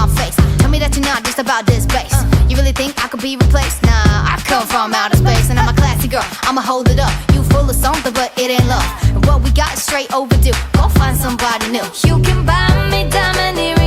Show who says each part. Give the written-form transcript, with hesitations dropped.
Speaker 1: my face. Tell me that you're not just about this bass. You really think I could be replaced? Nah, I come from outer space and I'm a classy girl, I'ma hold it up. You full of something but it ain't love, and what we got is straight overdue. Go find somebody new.
Speaker 2: You can buy me diamond earrings